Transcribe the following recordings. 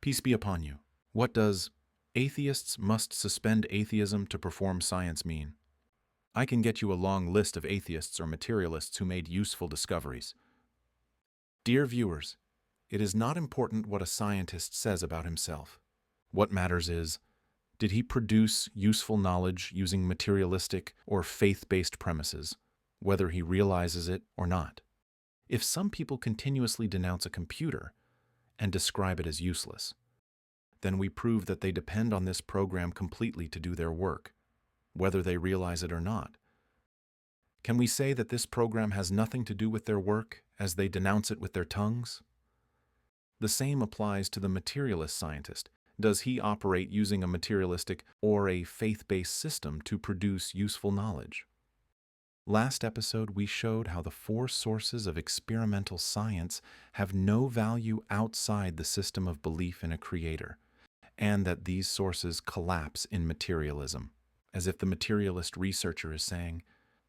Peace be upon you. What does "atheists must suspend atheism to perform science" mean? I can get you a long list of atheists or materialists who made useful discoveries. Dear viewers, it is not important what a scientist says about himself. What matters is, did he produce useful knowledge using materialistic or faith-based premises, whether he realizes it or not? If some people continuously denounce a computer and describe it as useless, then we prove that they depend on this program completely to do their work, whether they realize it or not. Can we say that this program has nothing to do with their work as they denounce it with their tongues? The same applies to the materialist scientist. Does he operate using a materialistic or a faith-based system to produce useful knowledge? Last episode, we showed how the four sources of experimental science have no value outside the system of belief in a creator, and that these sources collapse in materialism, as if the materialist researcher is saying,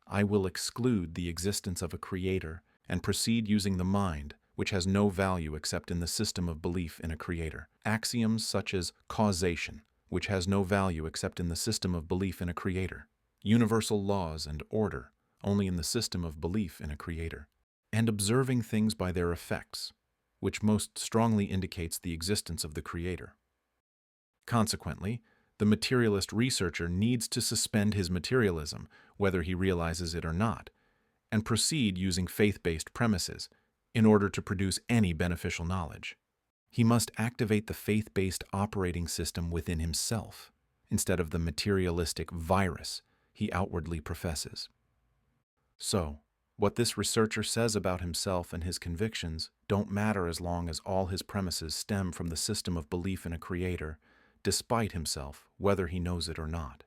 I will exclude the existence of a creator and proceed using the mind, which has no value except in the system of belief in a creator. Axioms such as causation, which has no value except in the system of belief in a creator. Universal laws and order, only in the system of belief in a creator. And observing things by their effects, which most strongly indicates the existence of the creator. Consequently, the materialist researcher needs to suspend his materialism, whether he realizes it or not, and proceed using faith-based premises in order to produce any beneficial knowledge. He must activate the faith-based operating system within himself, instead of the materialistic virus he outwardly professes. So, what this researcher says about himself and his convictions don't matter as long as all his premises stem from the system of belief in a creator, despite himself, whether he knows it or not.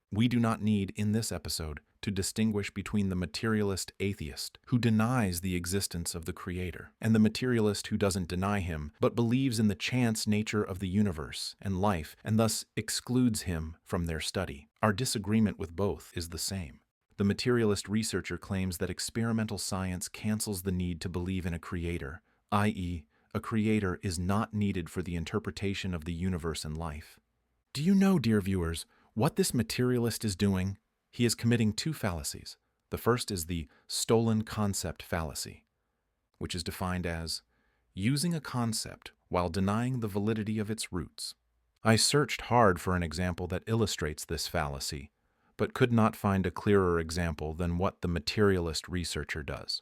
We do not need, in this episode, to distinguish between the materialist atheist, who denies the existence of the creator, and the materialist who doesn't deny him, but believes in the chance nature of the universe and life, and thus excludes him from their study. Our disagreement with both is the same. The materialist researcher claims that experimental science cancels the need to believe in a creator, i.e., a creator is not needed for the interpretation of the universe and life. Do you know, dear viewers, what this materialist is doing? He is committing two fallacies. The first is the stolen concept fallacy, which is defined as using a concept while denying the validity of its roots. I searched hard for an example that illustrates this fallacy, but could not find a clearer example than what the materialist researcher does.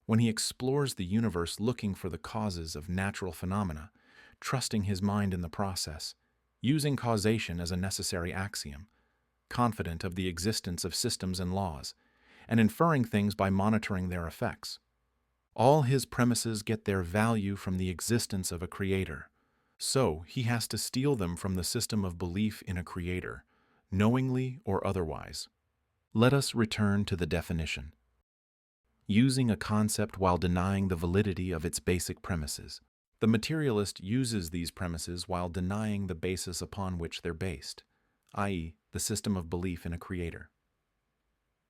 When he explores the universe looking for the causes of natural phenomena, trusting his mind in the process, using causation as a necessary axiom, confident of the existence of systems and laws, and inferring things by monitoring their effects. All his premises get their value from the existence of a creator, so he has to steal them from the system of belief in a creator, knowingly or otherwise. Let us return to the definition. Using a concept while denying the validity of its basic premises. The materialist uses these premises while denying the basis upon which they're based, i.e., the system of belief in a creator.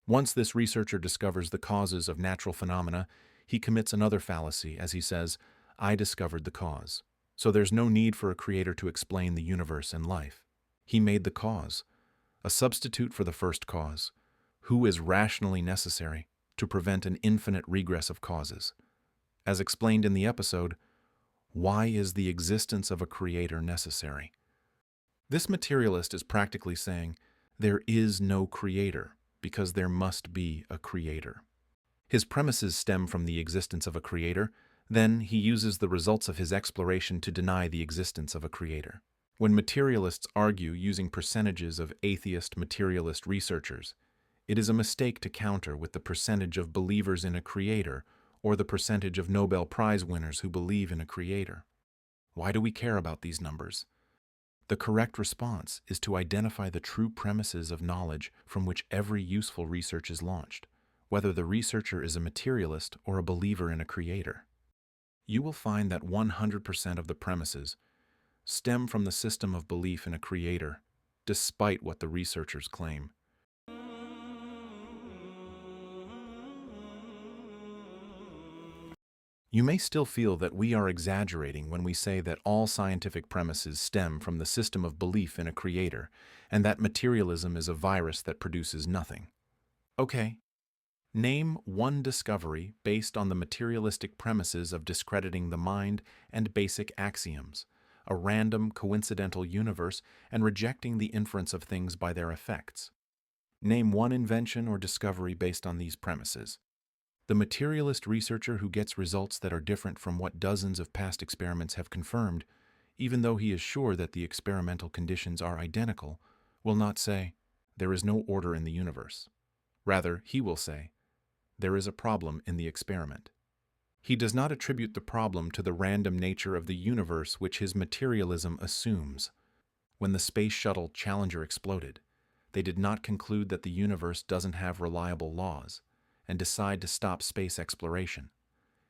Once this researcher discovers the causes of natural phenomena, he commits another fallacy as he says, I discovered the cause. So there's no need for a creator to explain the universe and life. He made the cause, a substitute for the first cause, who is rationally necessary to prevent an infinite regress of causes. As explained in the episode, why is the existence of a creator necessary? This materialist is practically saying, there is no creator because there must be a creator. His premises stem from the existence of a creator, then he uses the results of his exploration to deny the existence of a creator. When materialists argue using percentages of atheist materialist researchers, it is a mistake to counter with the percentage of believers in a creator or the percentage of Nobel Prize winners who believe in a creator. Why do we care about these numbers? The correct response is to identify the true premises of knowledge from which every useful research is launched, whether the researcher is a materialist or a believer in a creator. You will find that 100% of the premises stem from the system of belief in a creator, despite what the researchers claim. You may still feel that we are exaggerating when we say that all scientific premises stem from the system of belief in a creator, and that materialism is a virus that produces nothing. Okay, name one discovery based on the materialistic premises of discrediting the mind and basic axioms, a random, coincidental universe, and rejecting the inference of things by their effects. Name one invention or discovery based on these premises. The materialist researcher who gets results that are different from what dozens of past experiments have confirmed, even though he is sure that the experimental conditions are identical, will not say, "There is no order in the universe." Rather, he will say, "There is a problem in the experiment." He does not attribute the problem to the random nature of the universe which his materialism assumes. When the space shuttle Challenger exploded, they did not conclude that the universe doesn't have reliable laws and decide to stop space exploration.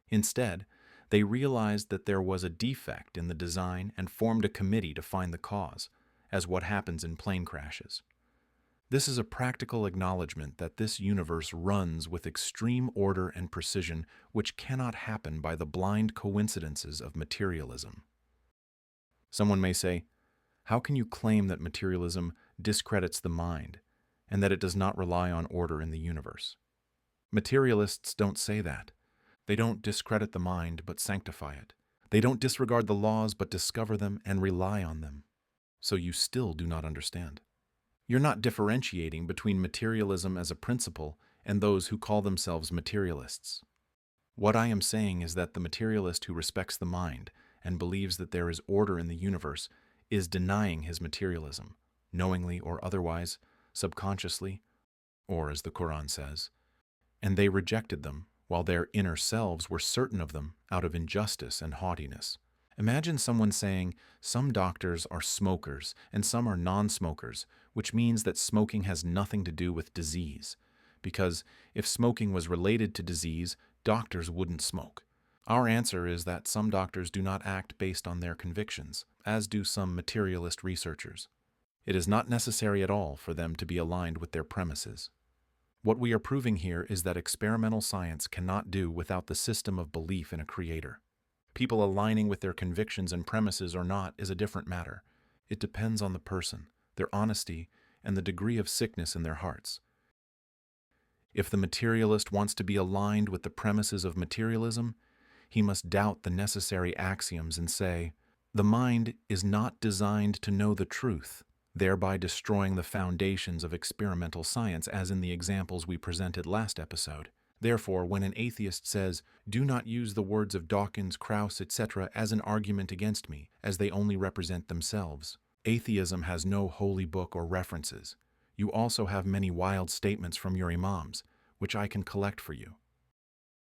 Instead, they realized that there was a defect in the design and formed a committee to find the cause, as what happens in plane crashes. This is a practical acknowledgement that this universe runs with extreme order and precision which cannot happen by the blind coincidences of materialism. Someone may say, how can you claim that materialism discredits the mind and that it does not rely on order in the universe? Materialists don't say that. They don't discredit the mind but sanctify it. They don't disregard the laws but discover them and rely on them. So you still do not understand. You're not differentiating between materialism as a principle and those who call themselves materialists. What I am saying is that the materialist who respects the mind and believes that there is order in the universe is denying his materialism, knowingly or otherwise, subconsciously, or as the Quran says, and they rejected them while their inner selves were certain of them out of injustice and haughtiness. Imagine someone saying, some doctors are smokers and some are non-smokers, which means that smoking has nothing to do with disease. Because if smoking was related to disease, doctors wouldn't smoke. Our answer is that some doctors do not act based on their convictions, as do some materialist researchers. It is not necessary at all for them to be aligned with their premises. What we are proving here is that experimental science cannot do without the system of belief in a creator. People aligning with their convictions and premises or not is a different matter. It depends on the person, their honesty, and the degree of sickness in their hearts. If the materialist wants to be aligned with the premises of materialism, he must doubt the necessary axioms and say, the mind is not designed to know the truth, thereby destroying the foundations of experimental science, as in the examples we presented last episode. Therefore, when an atheist says, do not use the words of Dawkins, Krauss, etc. as an argument against me, as they only represent themselves, atheism has no holy book or references. You also have many wild statements from your imams, which I can collect for you.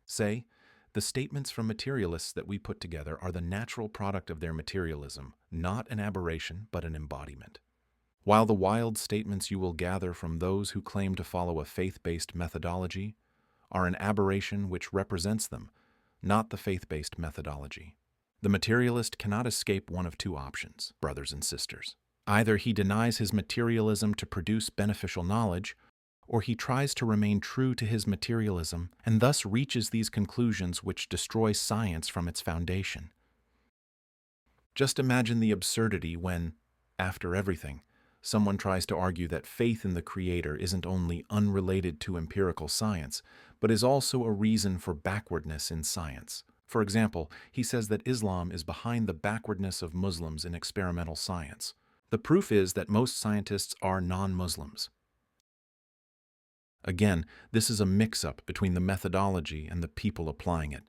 Say, the statements from materialists that we put together are the natural product of their materialism, not an aberration, but an embodiment. While the wild statements you will gather from those who claim to follow a faith-based methodology are an aberration which represents them, not the faith-based methodology. The materialist cannot escape one of two options, brothers and sisters. Either he denies his materialism to produce beneficial knowledge, or he tries to remain true to his materialism and thus reaches these conclusions which destroy science from its foundation. Just imagine the absurdity when, after everything, someone tries to argue that faith in the Creator isn't only unrelated to empirical science, but is also a reason for backwardness in science. For example, he says that Islam is behind the backwardness of Muslims in experimental science. The proof is that most scientists are non-Muslims. Again, this is a mix-up between the methodology and the people applying it.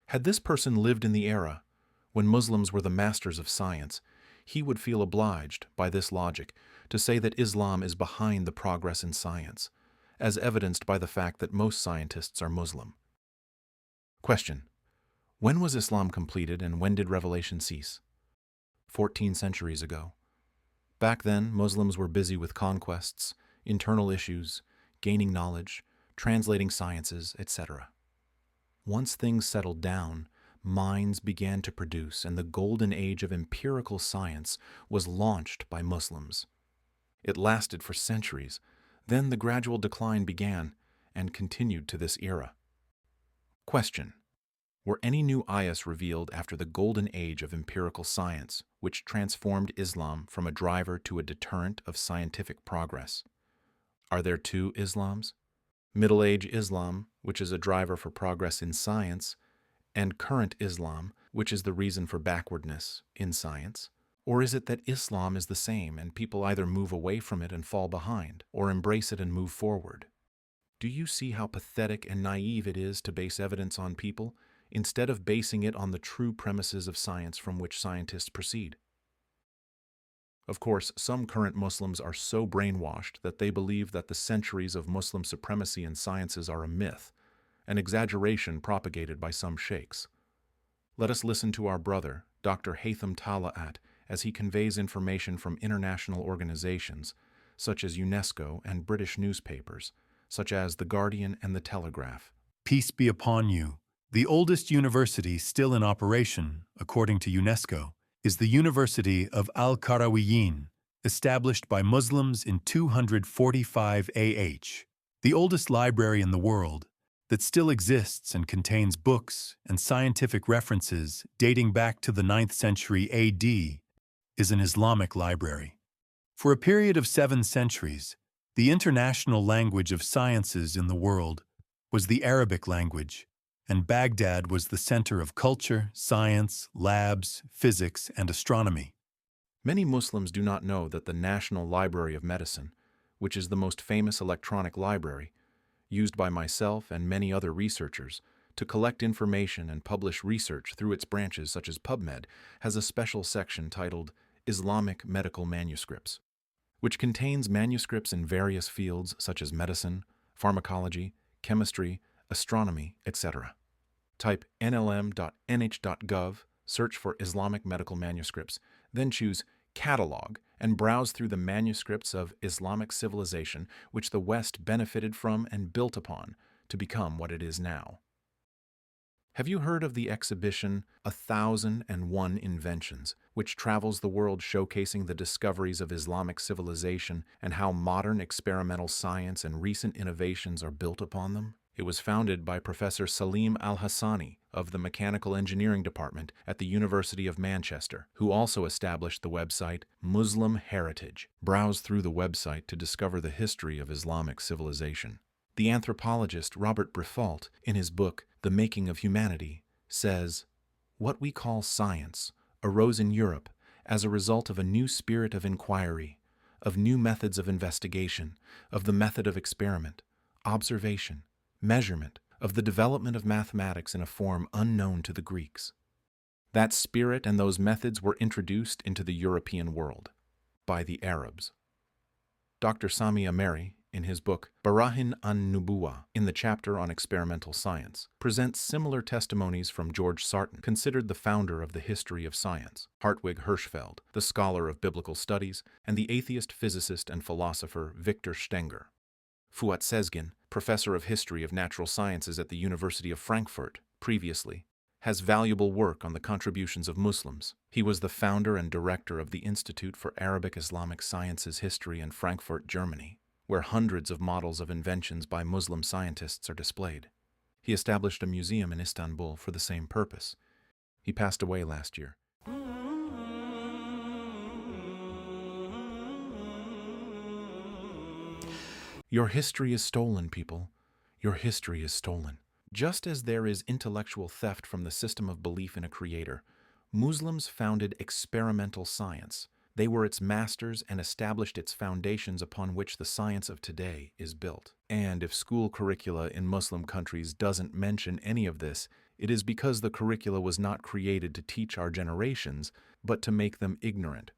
Had this person lived in the era when Muslims were the masters of science, he would feel obliged, by this logic, to say that Islam is behind the progress in science, as evidenced by the fact that most scientists are Muslim. Question: when was Islam completed and when did revelation cease? 14 centuries ago. Back then, Muslims were busy with conquests, internal issues, gaining knowledge, translating sciences, etc. Once things settled down, minds began to produce, and the golden age of empirical science was launched by Muslims. It lasted for centuries. Then the gradual decline began and continued to this era. Question: Were any new ayahs revealed after the golden age of empirical science, which transformed Islam from a driver to a deterrent of scientific progress? Are there two Islams? Middle Age Islam, which is a driver for progress in science, and current Islam, which is the reason for backwardness in science? Or is it that Islam is the same and people either move away from it and fall behind, or embrace it and move forward? Do you see how pathetic and naive it is to base evidence on people, instead of basing it on the true premises of science from which scientists proceed? Of course, some current Muslims are so brainwashed that they believe that the centuries of Muslim supremacy in sciences are a myth, an exaggeration propagated by some sheikhs. Let us listen to our brother, Dr. Haytham Talaat, as he conveys information from international organizations, such as UNESCO and British newspapers, such as The Guardian and The Telegraph. Peace be upon you. The oldest university still in operation, according to UNESCO, is the University of Al-Qarawiyyin, established by Muslims in 245 AH. The oldest library in the world that still exists and contains books and scientific references dating back to the 9th century AD is an Islamic library. For a period of 7 centuries, the international language of sciences in the world was the Arabic language, and Baghdad was the center of culture, science, labs, physics, and astronomy. Many Muslims do not know that the National Library of Medicine, which is the most famous electronic library, used by myself and many other researchers to collect information and publish research through its branches such as PubMed, has a special section titled Islamic Medical Manuscripts, which contains manuscripts in various fields such as medicine, pharmacology, chemistry, astronomy, etc. Type nlm.nh.gov, search for Islamic medical manuscripts, then choose Catalog and browse through the manuscripts of Islamic civilization which the West benefited from and built upon to become what it is now. Have you heard of the exhibition 1001 Inventions, which travels the world showcasing the discoveries of Islamic civilization and how modern experimental science and recent innovations are built upon them? It was founded by Professor Salim Al-Hassani of the Mechanical Engineering Department at the University of Manchester, who also established the website Muslim Heritage. Browse through the website to discover the history of Islamic civilization. The anthropologist Robert Briffault, in his book The Making of Humanity, says, "What we call science arose in Europe as a result of a new spirit of inquiry, of new methods of investigation, of the method of experiment, observation, measurement, of the development of mathematics in a form unknown to the Greeks. That spirit and those methods were introduced into the European world by the Arabs." Dr. Sami Ameri, in his book Barahin an-Nubuwah, in the chapter on experimental science, presents similar testimonies from George Sarton, considered the founder of the history of science, Hartwig Hirschfeld, the scholar of biblical studies, and the atheist physicist and philosopher Victor Stenger. Fuat Sezgin, professor of history of natural sciences at the University of Frankfurt, previously, has valuable work on the contributions of Muslims. He was the founder and director of the Institute for Arabic Islamic Sciences History in Frankfurt, Germany, where hundreds of models of inventions by Muslim scientists are displayed. He established a museum in Istanbul for the same purpose. He passed away last year. Your history is stolen, people. Your history is stolen. Just as there is intellectual theft from the system of belief in a creator, Muslims founded experimental science. They were its masters and established its foundations upon which the science of today is built. And if school curricula in Muslim countries doesn't mention any of this, it is because the curricula was not created to teach our generations, but to make them ignorant,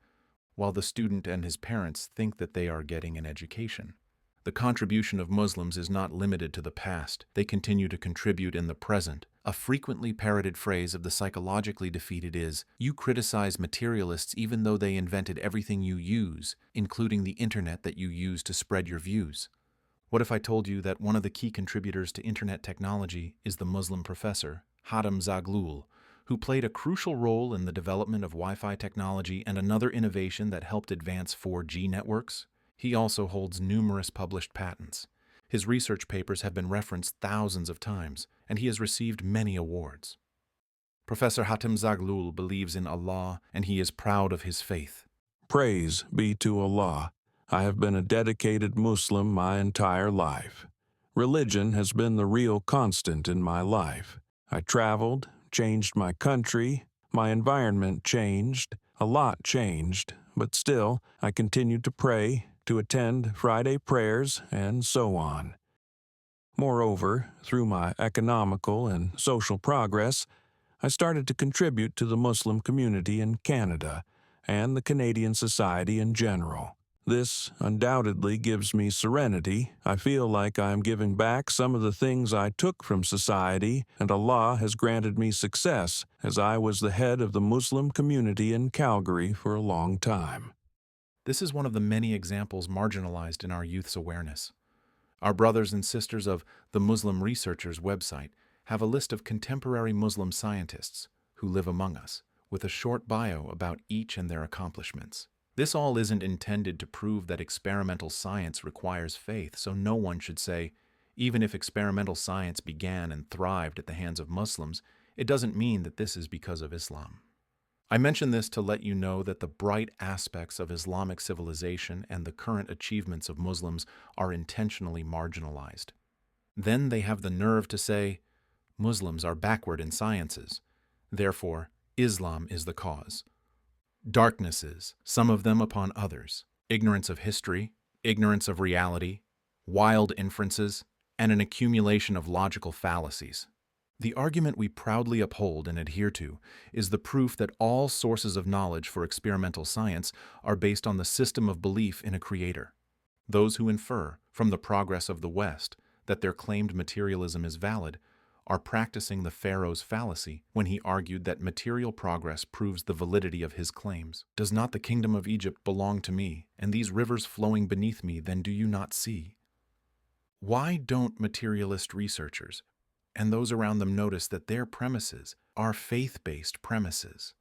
while the student and his parents think that they are getting an education. The contribution of Muslims is not limited to the past. They continue to contribute in the present. A frequently parroted phrase of the psychologically defeated is, "You criticize materialists even though they invented everything you use, including the internet that you use to spread your views." What if I told you that one of the key contributors to internet technology is the Muslim professor, Hatem Zaghloul, who played a crucial role in the development of Wi-Fi technology and another innovation that helped advance 4G networks? He also holds numerous published patents. His research papers have been referenced thousands of times, and he has received many awards. Professor Hatem Zaghloul believes in Allah and he is proud of his faith. Praise be to Allah. I have been a dedicated Muslim my entire life. Religion has been the real constant in my life. I traveled, changed my country, my environment changed, a lot changed, but still I continued to pray, to attend Friday prayers, and so on. Moreover, through my economical and social progress, I started to contribute to the Muslim community in Canada and the Canadian society in general. This undoubtedly gives me serenity. I feel like I am giving back some of the things I took from society, and Allah has granted me success as I was the head of the Muslim community in Calgary for a long time. This is one of the many examples marginalized in our youth's awareness. Our brothers and sisters of the Muslim Researchers website have a list of contemporary Muslim scientists who live among us, with a short bio about each and their accomplishments. This all isn't intended to prove that experimental science requires faith, so no one should say, even if experimental science began and thrived at the hands of Muslims, it doesn't mean that this is because of Islam. I mention this to let you know that the bright aspects of Islamic civilization and the current achievements of Muslims are intentionally marginalized. Then they have the nerve to say, Muslims are backward in sciences. Therefore, Islam is the cause. Darknesses, some of them upon others, ignorance of history, ignorance of reality, wild inferences, and an accumulation of logical fallacies. The argument we proudly uphold and adhere to is the proof that all sources of knowledge for experimental science are based on the system of belief in a creator. Those who infer, from the progress of the West, that their claimed materialism is valid, are practicing the Pharaoh's fallacy when he argued that material progress proves the validity of his claims. Does not the kingdom of Egypt belong to me, and these rivers flowing beneath me, then do you not see? Why don't materialist researchers and those around them notice that their premises are faith-based premises?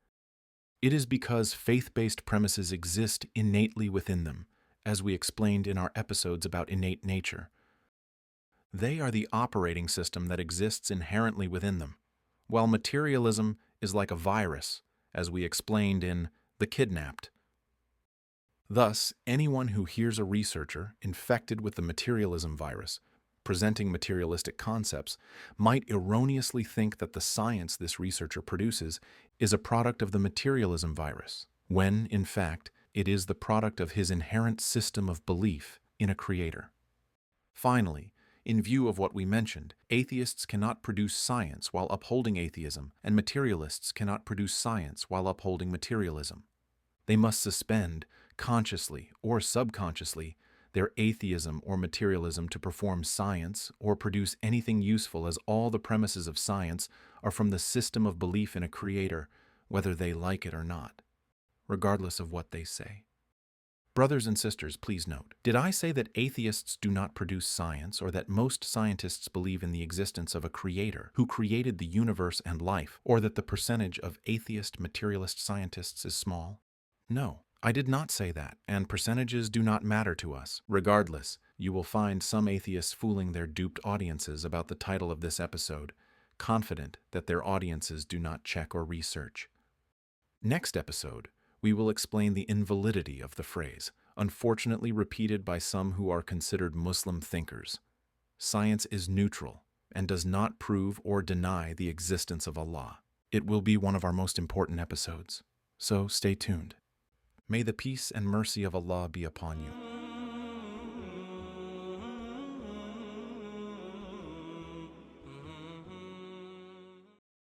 It is because faith-based premises exist innately within them, as we explained in our episodes about innate nature. They are the operating system that exists inherently within them, while materialism is like a virus, as we explained in The Kidnapped. Thus, anyone who hears a researcher infected with the materialism virus, presenting materialistic concepts, might erroneously think that the science this researcher produces is a product of the materialism virus, when, in fact, it is the product of his inherent system of belief in a creator. Finally, in view of what we mentioned, atheists cannot produce science while upholding atheism, and materialists cannot produce science while upholding materialism. They must suspend, consciously or subconsciously, their atheism or materialism to perform science or produce anything useful, as all the premises of science are from the system of belief in a creator, whether they like it or not, regardless of what they say. Brothers and sisters, please note, did I say that atheists do not produce science, or that most scientists believe in the existence of a creator who created the universe and life, or that the percentage of atheist materialist scientists is small? No, I did not say that, and percentages do not matter to us. Regardless, you will find some atheists fooling their duped audiences about the title of this episode, confident that their audiences do not check or research. Next episode, we will explain the invalidity of the phrase, unfortunately repeated by some who are considered Muslim thinkers. Science is neutral and does not prove or deny the existence of Allah. It will be one of our most important episodes, so stay tuned. May the peace and mercy of Allah be upon you.